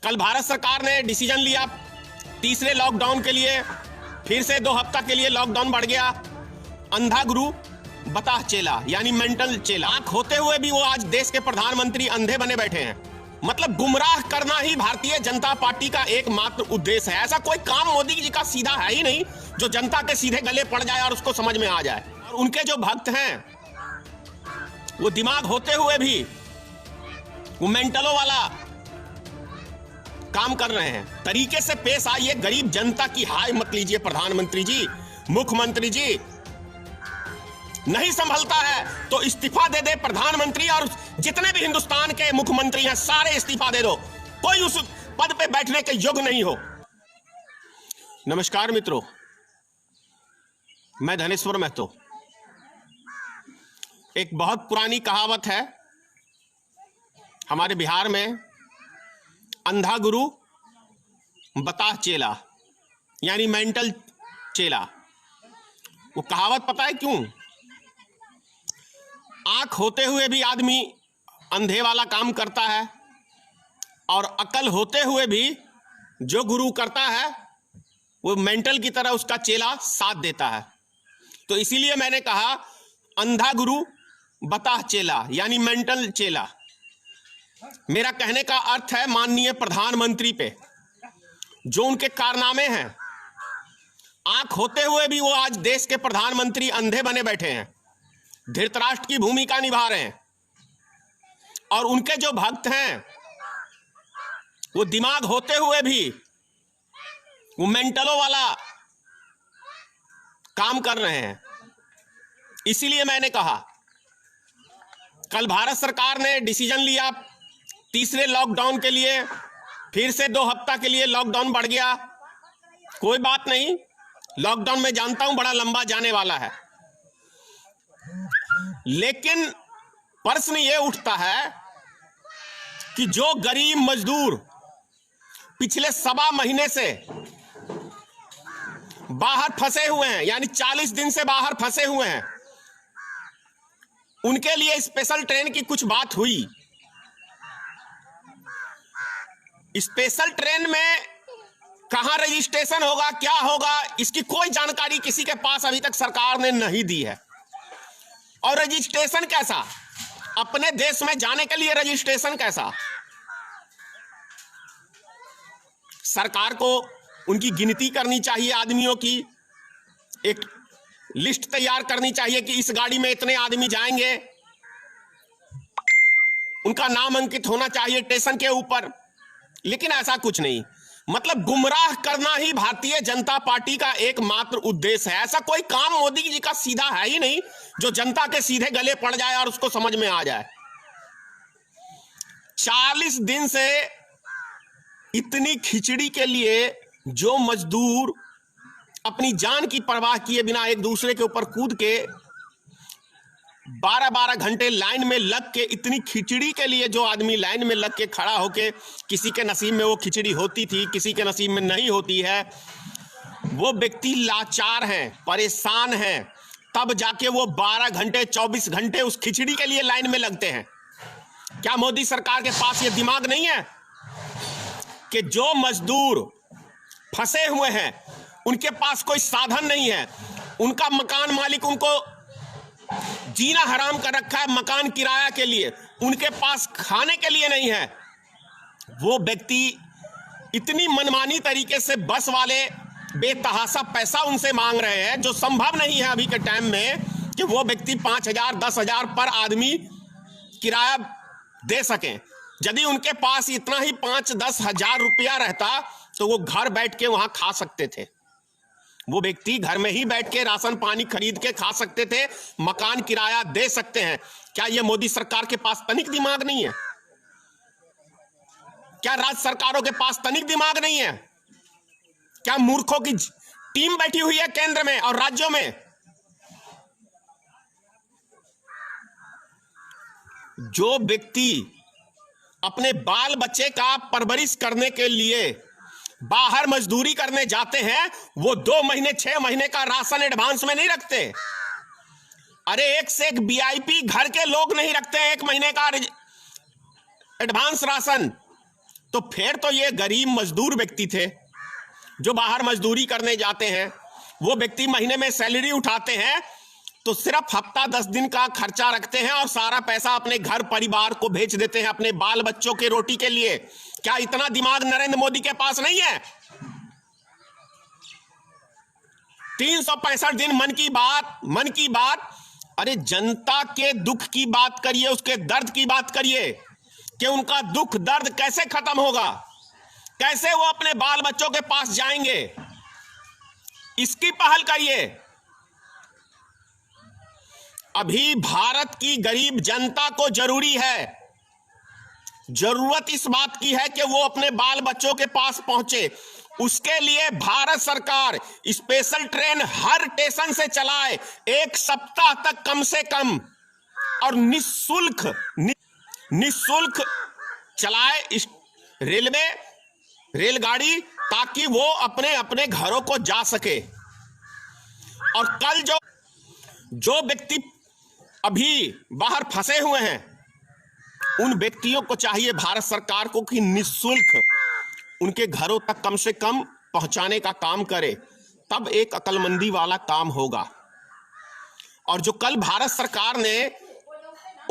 कल भारत सरकार ने डिसीजन लिया तीसरे लॉकडाउन के लिए, फिर से 2 हफ्ता के लिए लॉकडाउन बढ़ गया। अंधा गुरु बताह चेला यानी मेंटल चेला। आंख होते हुए भी वो आज देश के प्रधानमंत्री अंधे बने बैठे हैं। मतलब गुमराह करना ही भारतीय जनता पार्टी का एकमात्र उद्देश्य है। ऐसा कोई काम मोदी जी का सीधा है ही नहीं जो जनता के सीधे गले पड़ जाए और उसको समझ में आ जाए। और उनके जो भक्त हैं वो दिमाग होते हुए भी वो मेंटलों वाला काम कर रहे हैं। तरीके से पेश आइए, गरीब जनता की हाय मत लीजिए। प्रधानमंत्री जी, मुख्यमंत्री जी, नहीं संभलता है तो इस्तीफा दे दे प्रधानमंत्री, और जितने भी हिंदुस्तान के मुख्यमंत्री हैं सारे इस्तीफा दे दो, कोई उस पद पे बैठने के योग्य नहीं हो। नमस्कार मित्रों, मैं धनेश्वर महतो। एक बहुत पुरानी कहावत है हमारे बिहार में, अंधा गुरु बताह चेला यानी मेंटल चेला। वो कहावत पता है क्यों? आंख होते हुए भी आदमी अंधे वाला काम करता है, और अकल होते हुए भी जो गुरु करता है वो मेंटल की तरह उसका चेला साथ देता है। तो इसीलिए मैंने कहा अंधा गुरु बताह चेला यानी मेंटल चेला। मेरा कहने का अर्थ है माननीय प्रधानमंत्री पे जो उनके कारनामे हैं। आंख होते हुए भी वो आज देश के प्रधानमंत्री अंधे बने बैठे हैं, धृतराष्ट्र की भूमिका निभा रहे हैं। और उनके जो भक्त हैं वो दिमाग होते हुए भी वो मेंटलों वाला काम कर रहे हैं। इसीलिए मैंने कहा कल भारत सरकार ने डिसीजन लिया तीसरे लॉकडाउन के लिए, फिर से 2 हफ्ता के लिए लॉकडाउन बढ़ गया। कोई बात नहीं, लॉकडाउन में जानता हूं बड़ा लंबा जाने वाला है, लेकिन प्रश्न ये उठता है कि जो गरीब मजदूर पिछले 1.25 महीने से बाहर फंसे हुए हैं, यानी 40 दिन से बाहर फंसे हुए हैं, उनके लिए स्पेशल ट्रेन की कुछ बात हुई। स्पेशल ट्रेन में कहां रजिस्ट्रेशन होगा, क्या होगा, इसकी कोई जानकारी किसी के पास अभी तक सरकार ने नहीं दी है। और रजिस्ट्रेशन कैसा, अपने देश में जाने के लिए रजिस्ट्रेशन कैसा? सरकार को उनकी गिनती करनी चाहिए, आदमियों की एक लिस्ट तैयार करनी चाहिए कि इस गाड़ी में इतने आदमी जाएंगे, उनका नाम अंकित होना चाहिए स्टेशन के ऊपर। लेकिन ऐसा कुछ नहीं। मतलब गुमराह करना ही भारतीय जनता पार्टी का एकमात्र उद्देश्य है। ऐसा कोई काम मोदी जी का सीधा है ही नहीं जो जनता के सीधे गले पड़ जाए और उसको समझ में आ जाए। 40 दिन से इतनी खिचड़ी के लिए जो मजदूर अपनी जान की परवाह किए बिना एक दूसरे के ऊपर कूद के 12-12 घंटे लाइन में लग के, इतनी खिचड़ी के लिए जो आदमी लाइन में लग के खड़ा होके, किसी के नसीब में वो खिचड़ी होती थी, किसी के नसीब में नहीं होती है, वो व्यक्ति लाचार हैं, परेशान हैं, तब जाके वो 12 घंटे 24 घंटे उस खिचड़ी के लिए लाइन में लगते हैं। क्या मोदी सरकार के पास ये दिमाग नहीं है कि जो मजदूर फंसे हुए हैं उनके पास कोई साधन नहीं है, उनका मकान मालिक उनको जीना हराम कर रखा है मकान किराया के लिए, उनके पास खाने के लिए नहीं है, वो व्यक्ति इतनी मनमानी तरीके से बस वाले बेतहाशा पैसा उनसे मांग रहे हैं जो संभव नहीं है अभी के टाइम में कि वो व्यक्ति 5,000 10,000 पर आदमी किराया दे सकें। यदि उनके पास इतना ही 5-10 हजार रुपया रहता तो वो घर बैठ के वहां खा सकते थे। वो व्यक्ति घर में ही बैठ के राशन पानी खरीद के खा सकते थे, मकान किराया दे सकते हैं। क्या ये मोदी सरकार के पास तनिक दिमाग नहीं है? क्या राज्य सरकारों के पास तनिक दिमाग नहीं है? क्या मूर्खों की टीम बैठी हुई है केंद्र में और राज्यों में? जो व्यक्ति अपने बाल बच्चे का परवरिश करने के लिए बाहर मजदूरी करने जाते हैं, वो 2 महीने 6 महीने का राशन एडवांस में नहीं रखते। अरे एक से एक वीआईपी घर के लोग नहीं रखते 1 महीने का एडवांस राशन। तो फिर तो ये गरीब मजदूर व्यक्ति थे जो बाहर मजदूरी करने जाते हैं। वो व्यक्ति महीने में सैलरी उठाते हैं तो सिर्फ हफ्ता 10 दिन का खर्चा रखते हैं और सारा पैसा अपने घर परिवार को भेज देते हैं अपने बाल बच्चों के रोटी के लिए। क्या इतना दिमाग नरेंद्र मोदी के पास नहीं है? 365 दिन मन की बात। अरे जनता के दुख की बात करिए, उसके दर्द की बात करिए कि उनका दुख दर्द कैसे खत्म होगा, कैसे वो अपने बाल बच्चों के पास जाएंगे, इसकी पहल करिए। अभी भारत की गरीब जनता को जरूरत इस बात की है कि वो अपने बाल बच्चों के पास पहुंचे। उसके लिए भारत सरकार स्पेशल ट्रेन हर स्टेशन से चलाए, 1 सप्ताह तक कम से कम, और निःशुल्क चलाए रेलगाड़ी, ताकि वो अपने अपने घरों को जा सके। और कल जो व्यक्ति अभी बाहर फंसे हुए हैं, उन व्यक्तियों को चाहिए भारत सरकार को कि निःशुल्क उनके घरों तक कम से कम पहुंचाने का काम करे, तब एक अक्लमंदी वाला काम होगा। और जो कल भारत सरकार ने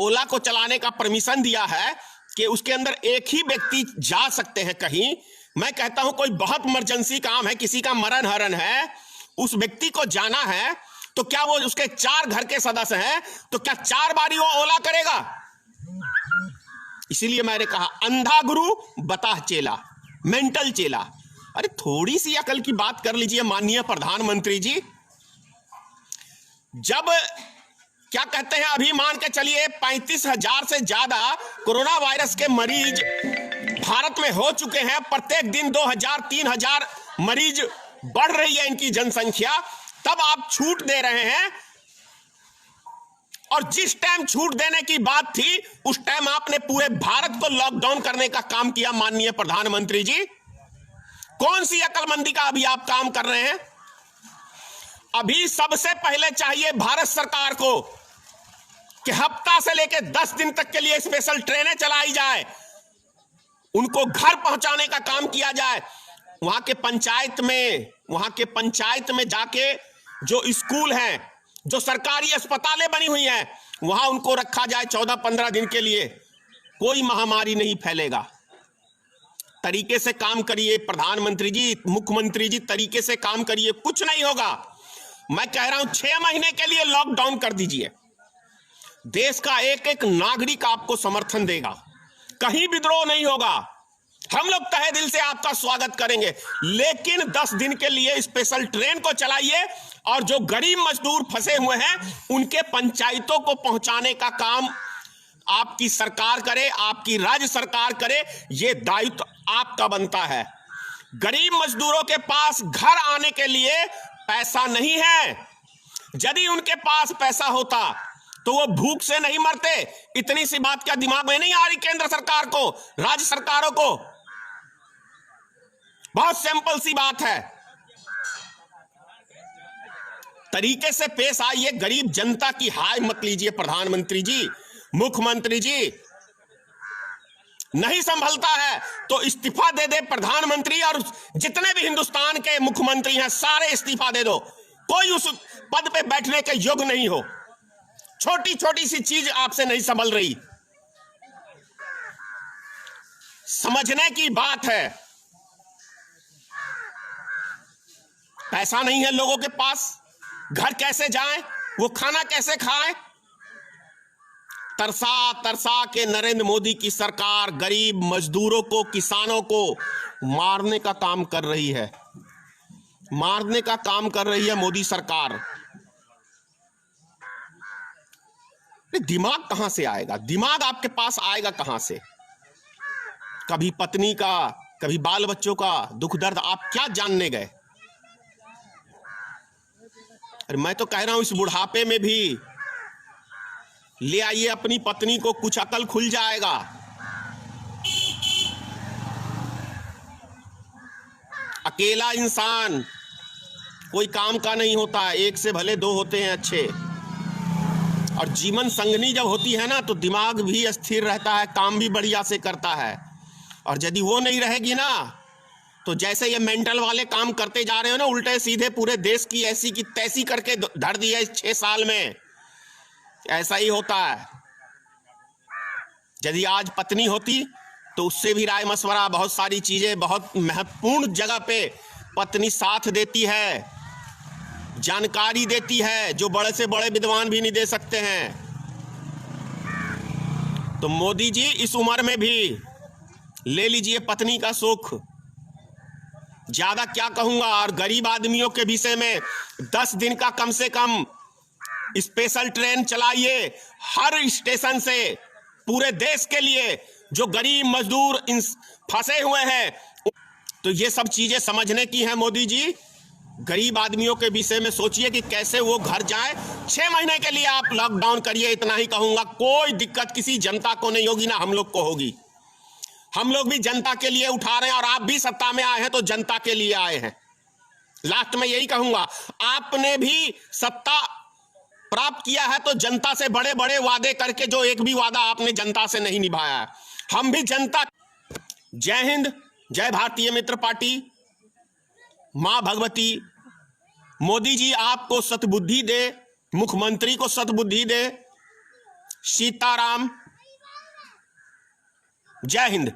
ओला को चलाने का परमिशन दिया है कि उसके अंदर एक ही व्यक्ति जा सकते हैं कहीं, मैं कहता हूं कोई बहुत इमरजेंसी काम है, किसी का मरण हरण है, उस व्यक्ति को जाना है, तो क्या वो उसके 4 घर के सदस्य हैं, तो क्या 4 बारी वो ओला करेगा? इसीलिए मैंने कहा अंधा गुरु बताह चेला, मेंटल चेला। अरे थोड़ी सी अकल की बात कर लीजिए माननीय प्रधानमंत्री जी। जब क्या कहते हैं, अभी मान के चलिए 35,000 से ज्यादा कोरोना वायरस के मरीज भारत में हो चुके हैं, प्रत्येक दिन 2,000-3,000 मरीज बढ़ रही है इनकी जनसंख्या, तब आप छूट दे रहे हैं। और जिस टाइम छूट देने की बात थी, उस टाइम आपने पूरे भारत को लॉकडाउन करने का काम किया माननीय प्रधानमंत्री जी। कौन सी अक्लमंदी का अभी आप काम कर रहे हैं? अभी सबसे पहले चाहिए भारत सरकार को कि हफ्ता से लेकर 10 दिन तक के लिए स्पेशल ट्रेनें चलाई जाए, उनको घर पहुंचाने का काम किया जाए। वहां के पंचायत में जाके जो स्कूल हैं, जो सरकारी अस्पतालें बनी हुई हैं, वहां उनको रखा जाए 14-15 दिन के लिए। कोई महामारी नहीं फैलेगा। तरीके से काम करिए प्रधानमंत्री जी, मुख्यमंत्री जी, तरीके से काम करिए, कुछ नहीं होगा। मैं कह रहा हूं 6 महीने के लिए लॉकडाउन कर दीजिए, देश का एक एक नागरिक आपको समर्थन देगा, कहीं विद्रोह नहीं होगा, हम लोग तहे दिल से आपका स्वागत करेंगे। लेकिन 10 दिन के लिए स्पेशल ट्रेन को चलाइए और जो गरीब मजदूर फंसे हुए हैं उनके पंचायतों को पहुंचाने का काम आपकी सरकार करे, आपकी राज्य सरकार करे। यह दायित्व आपका बनता है। गरीब मजदूरों के पास घर आने के लिए पैसा नहीं है। यदि उनके पास पैसा होता तो वो भूख से नहीं मरते। इतनी सी बात क्या दिमाग में नहीं आ रही केंद्र सरकार को, राज्य सरकारों को? बहुत सिंपल सी बात है। तरीके से पेश आइए, गरीब जनता की हाय मत लीजिए प्रधानमंत्री जी, मुख्यमंत्री जी। नहीं संभलता है तो इस्तीफा दे दे प्रधानमंत्री, और जितने भी हिंदुस्तान के मुख्यमंत्री हैं सारे इस्तीफा दे दो। कोई उस पद पे बैठने के योग्य नहीं हो। छोटी छोटी सी चीज आपसे नहीं संभल रही। समझने की बात है। पैसा नहीं है लोगों के पास, घर कैसे जाएं, वो खाना कैसे खाएं? तरसा तरसा के नरेंद्र मोदी की सरकार गरीब मजदूरों को, किसानों को मारने का काम कर रही है, मारने का काम कर रही है मोदी सरकार। दिमाग कहां से आएगा? दिमाग आपके पास आएगा कहां से? कभी पत्नी का, कभी बाल बच्चों का दुख दर्द आप क्या जानने गए? अरे मैं तो कह रहा हूं इस बुढ़ापे में भी ले आइए अपनी पत्नी को, कुछ अकल खुल जाएगा। अकेला इंसान कोई काम का नहीं होता है, एक से भले 2 होते हैं अच्छे। और जीवन संगनी जब होती है ना तो दिमाग भी स्थिर रहता है, काम भी बढ़िया से करता है। और यदि वो नहीं रहेगी ना, तो जैसे ये मेंटल वाले काम करते जा रहे हो ना, उल्टे सीधे पूरे देश की ऐसी की तैसी करके धर दी है इस 6 साल में, ऐसा ही होता है। यदि आज पत्नी होती तो उससे भी राय मशवरा, बहुत सारी चीजें, बहुत महत्वपूर्ण जगह पे पत्नी साथ देती है, जानकारी देती है, जो बड़े से बड़े विद्वान भी नहीं दे सकते हैं। तो मोदी जी इस उम्र में भी ले लीजिए पत्नी का सुख, ज्यादा क्या कहूंगा। और गरीब आदमियों के विषय में 10 दिन का कम से कम स्पेशल ट्रेन चलाइए हर स्टेशन से, पूरे देश के लिए, जो गरीब मजदूर फंसे हुए हैं। तो ये सब चीजें समझने की है मोदी जी। गरीब आदमियों के विषय में सोचिए कि कैसे वो घर जाए। 6 महीने के लिए आप लॉकडाउन करिए, इतना ही कहूंगा। कोई दिक्कत किसी जनता को नहीं होगी, ना हम लोग को होगी। हम लोग भी जनता के लिए उठा रहे हैं, और आप भी सत्ता में आए हैं तो जनता के लिए आए हैं। लास्ट में यही कहूंगा, आपने भी सत्ता प्राप्त किया है तो जनता से बड़े बड़े वादे करके, जो एक भी वादा आपने जनता से नहीं निभाया है। हम भी जनता। जय हिंद, जय भारतीय मित्र पार्टी, मां भगवती, मोदी जी आपको सतबुद्धि दे, मुख्यमंत्री को सतबुद्धि दे। सीताराम, जय हिंद।